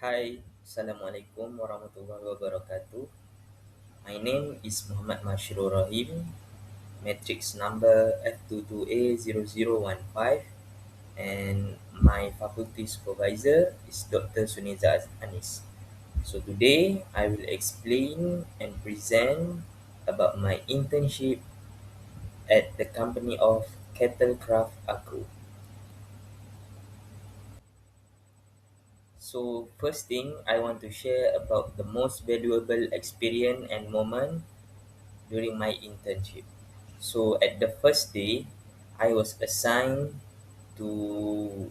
Hai, Assalamualaikum warahmatullahi wabarakatuh. My name is Muhammad Mashrur Rahim, matrix number F22A0015, and my faculty supervisor is Dr. Suniza Anis. So today I will explain and present about my internship at the company of Kettlecraft Agro. So first thing I want to share about the most valuable experience and moment during my internship. So at the first day, I was assigned to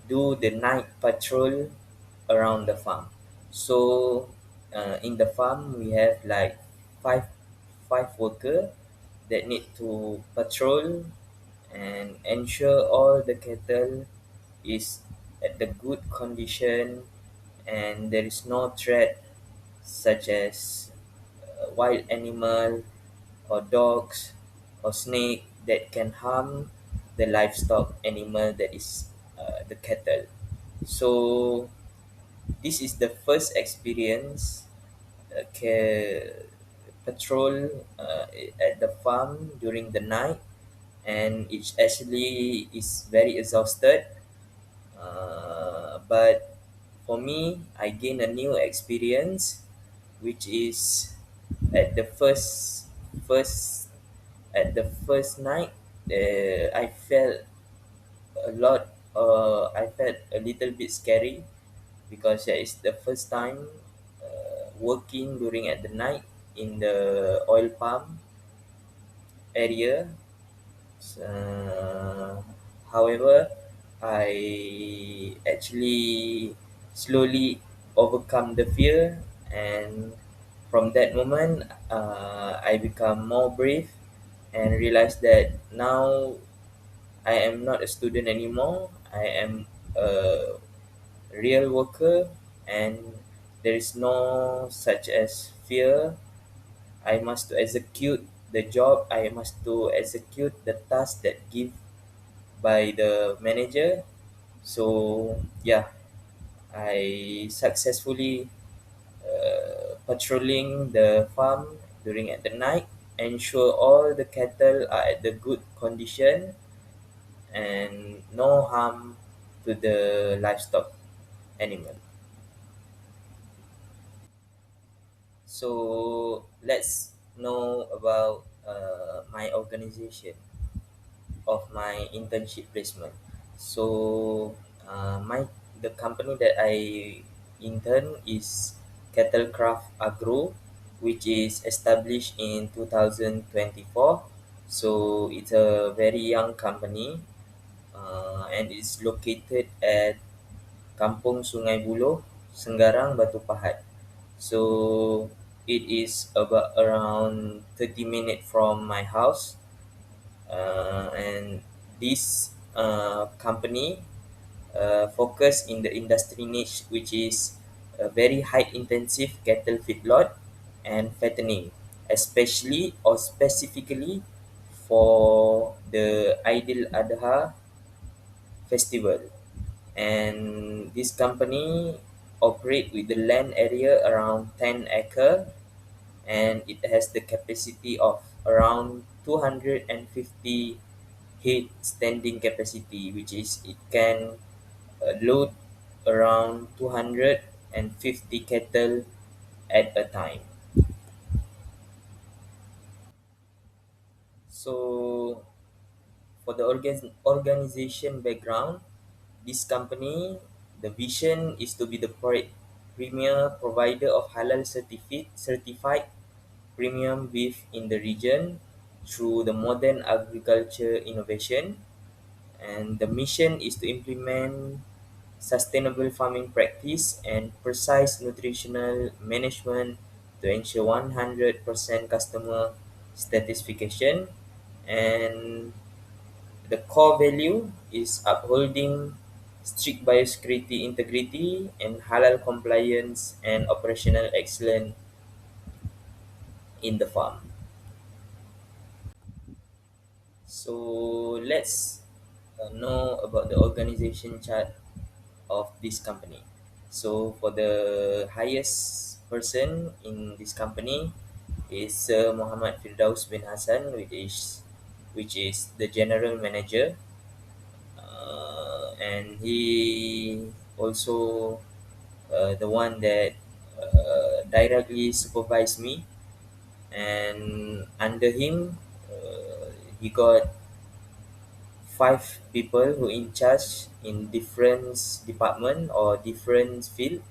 do the night patrol around the farm. So in the farm, we have like five five worker that need to patrol and ensure all the cattle is at the good condition and there is no threat such as wild animal or dogs or snake that can harm the livestock animal that is the cattle. So this is the first experience patrol at the farm during the night, and it actually is very exhausted. But for me, I gain a new experience, which is at the first at the first night. I felt a lot. I felt a little bit scary because it's the first time working during at the night in the oil palm area. Uh, However, I actually slowly overcome the fear, and from that moment, I become more brave and realize that now I am not a student anymore. I am a real worker, and there is no such as fear. I must to execute the job. I must to execute the task that give by the manager. So yeah, I successfully patrolling the farm during at the night, ensure all the cattle are at the good condition and no harm to the livestock animal. So let's know about my organization of my internship placement. So my the company that I intern is Kettlecraft Agro, which is established in 2024. So it's a very young company, and it's located at Kampung Sungai Buloh, Senggarang, Batu Pahat. So it is about around 30 minutes from my house, and this company focus in the industry niche, which is a very high intensive cattle feedlot and fattening, especially or specifically for the Idul Adha festival. And this company operate with the land area around 10 acre, and it has the capacity of around 250 head standing capacity, which is it can load around 250 cattle at a time. So for the organization background, this company, the vision is to be the premier provider of halal certified premium beef in the region through the modern agriculture innovation, and the mission is to implement sustainable farming practice and precise nutritional management to ensure 100% customer satisfaction. And the core value is upholding strict biosecurity integrity and halal compliance and operational excellence in the farm. So let's know about the organization chart of this company. So for the highest person in this company is Sir Muhammad Firdaus bin Hassan, which is the general manager, and he also the one that directly supervised me, and under him he got five people who in charge in different department or different field.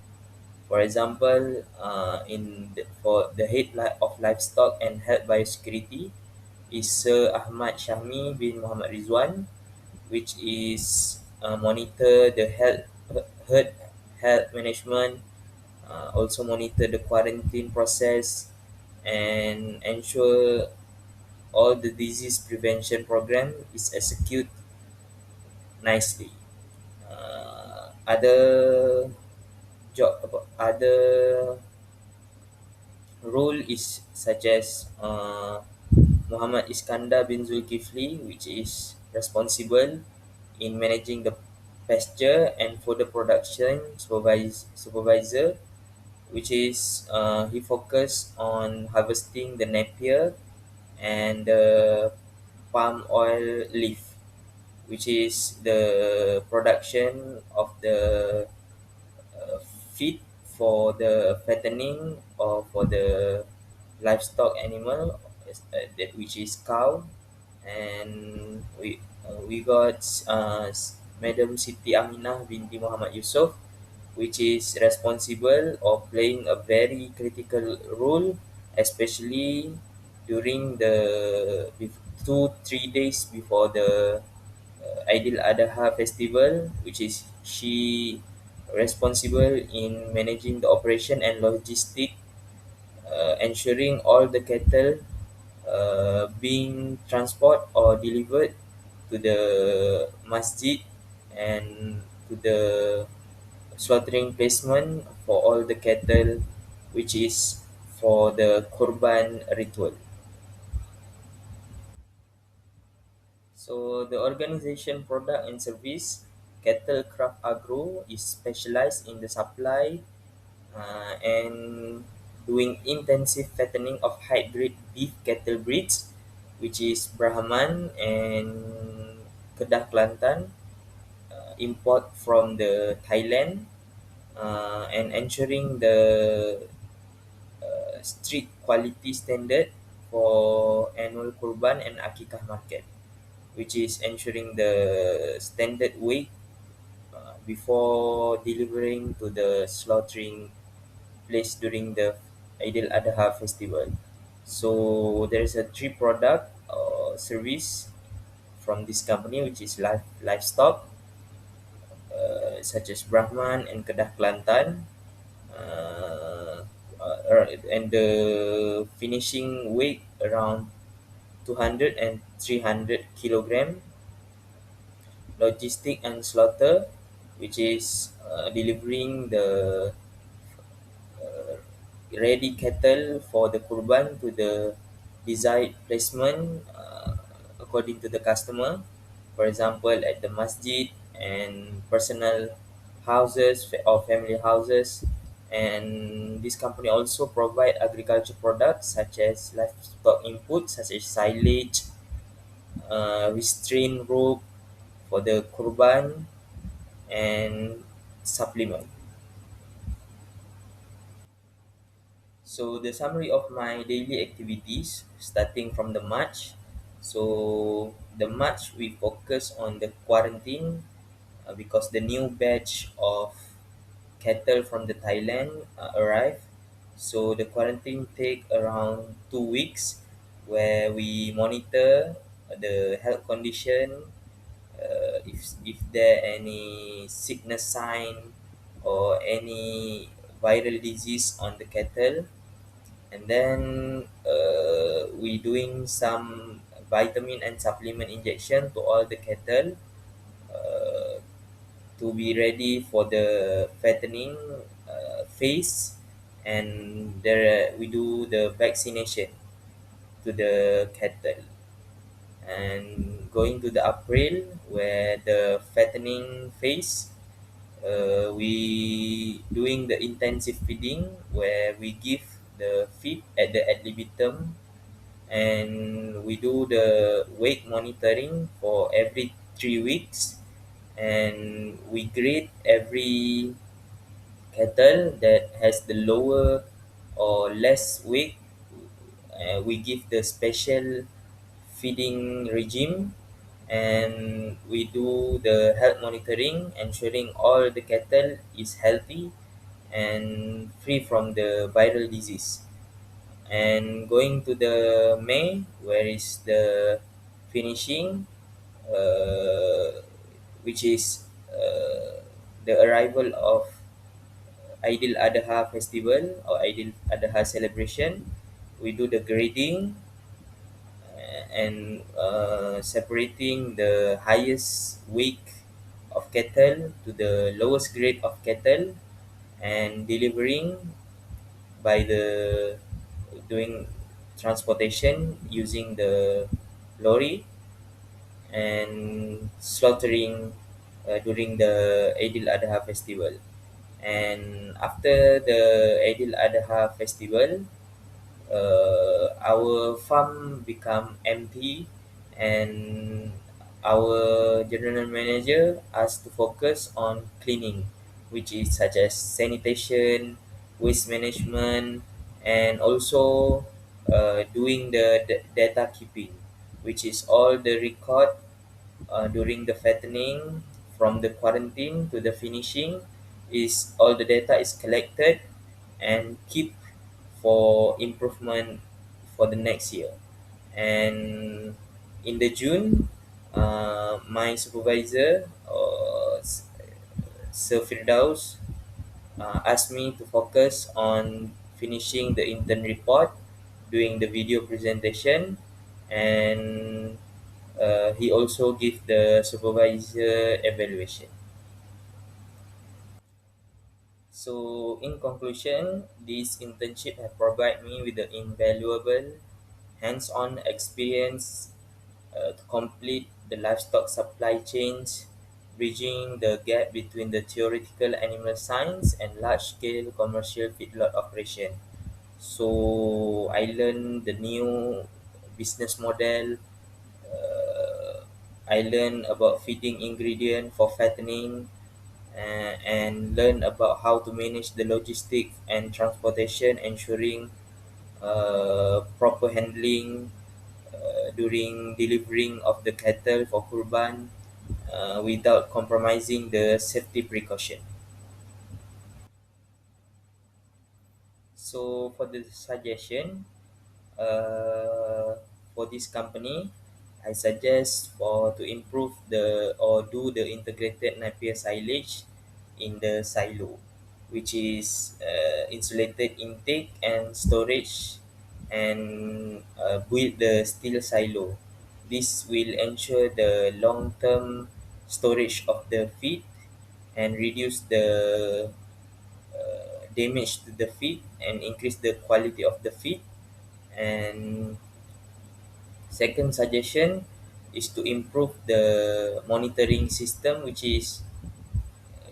For example, for the of livestock and health biosecurity is Sir Ahmad Syahmi bin Muhammad Rizwan, which is monitor the herd health management, also monitor the quarantine process, and ensure all the disease prevention program is executed nicely. Other role is such as Muhammad Iskandar bin Zulkifli, which is responsible in managing the pasture and further production supervisor, which is he focused on harvesting the napier and the palm oil leaf, which is the production of the uh, feed for the fattening or for the livestock animal, which is cow. And we got Madam Siti Aminah binti Muhammad Yusof, which is responsible or playing a very critical role, especially during the 2 3 days before the Aidil Adha festival, which is she responsible in managing the operation and logistic, ensuring all the cattle being transport or delivered to the masjid and to the slaughtering placement for all the cattle, which is for the Kurban ritual. So the organization product and service Cattle Craft Agro is specialized in the supply and doing intensive fattening of hybrid beef cattle breeds, which is Brahman and Kedah Kelantan, import from the Thailand, and ensuring the strict quality standard for annual Kurban and Akikah market, which is ensuring the standard weight before delivering to the slaughtering place during the Aidil Adha festival. So there is a three product service from this company, which is livestock, such as Brahman and Kedah Kelantan, uh, and the finishing weight around 200 and 300 kilogram. Logistic and slaughter, which is delivering the uh, ready cattle for the kurban to the desired placement according to the customer. For example, at the masjid and personal houses or family houses. And this company also provide agriculture products such as livestock input, such as silage, restraint rope for the kurban, and supplement. So the summary of my daily activities starting from the March. So the March we focus on the quarantine because the new batch of cattle from the Thailand arrived. So the quarantine take around 2 weeks, where we monitor the health condition, if there any sickness sign or any viral disease on the cattle, and then we doing some vitamin and supplement injection to all the cattle uh, to be ready for the fattening phase, and there we do the vaccination to the cattle. And going to the April, where the fattening phase, we doing the intensive feeding where we give the feed at the ad libitum, and we do the weight monitoring for every 3 weeks, and we grade every cattle that has the lower or less weight. We give the special feeding regime, and we do the health monitoring, ensuring all the cattle is healthy and free from the viral disease. And going to the May, where is the finishing, uh, which is the arrival of Aidil Adha festival or Aidil Adha celebration. We do the grading, and separating the highest weight of cattle to the lowest grade of cattle, and delivering by the doing transportation using the lorry, and slaughtering during the Aidil Adha festival. And after the Aidil Adha festival, our farm become empty, and our general manager asked to focus on cleaning, which is such as sanitation, waste management, and also doing the data keeping, which is all the record during the fattening, from the quarantine to the finishing, is all the data is collected and keep for improvement for the next year. And in the June, my supervisor, Sir Firdaus, asked me to focus on finishing the intern report, doing the video presentation, and he also give the supervisor evaluation. So, in conclusion, this internship have provided me with the invaluable hands-on experience to complete the livestock supply chains, bridging the gap between the theoretical animal science and large-scale commercial feedlot operation. So, I learned the new business model. I learned about feeding ingredient for fattening, and learn about how to manage the logistic and transportation, ensuring proper handling during delivering of the cattle for kurban, without compromising the safety precaution. So for the suggestion, uh, for this company, I suggest for to improve the or do the integrated Napier silage in the silo, which is insulated intake and storage, and build the steel silo. This will ensure the long-term storage of the feed and reduce the damage to the feed and increase the quality of the feed. And second suggestion is to improve the monitoring system, which is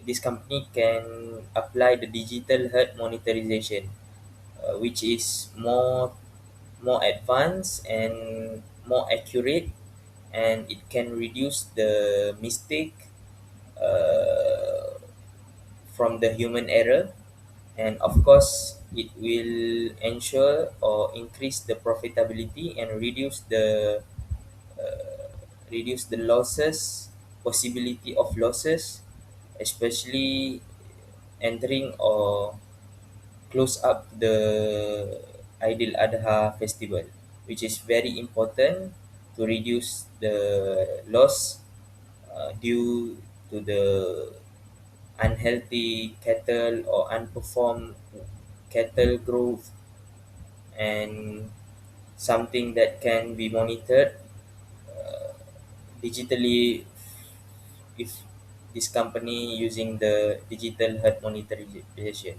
this company can apply the digital herd monitorization, which is more advanced and more accurate, and it can reduce the mistake uh, from the human error, and of course it will ensure or increase the profitability and uh, reduce the losses, possibility of losses, especially entering or close up the Aidil Adha festival, which is very important to reduce the loss due to the unhealthy cattle or unperformed cattle growth, and something that can be monitored digitally if this company using the digital herd monitorization.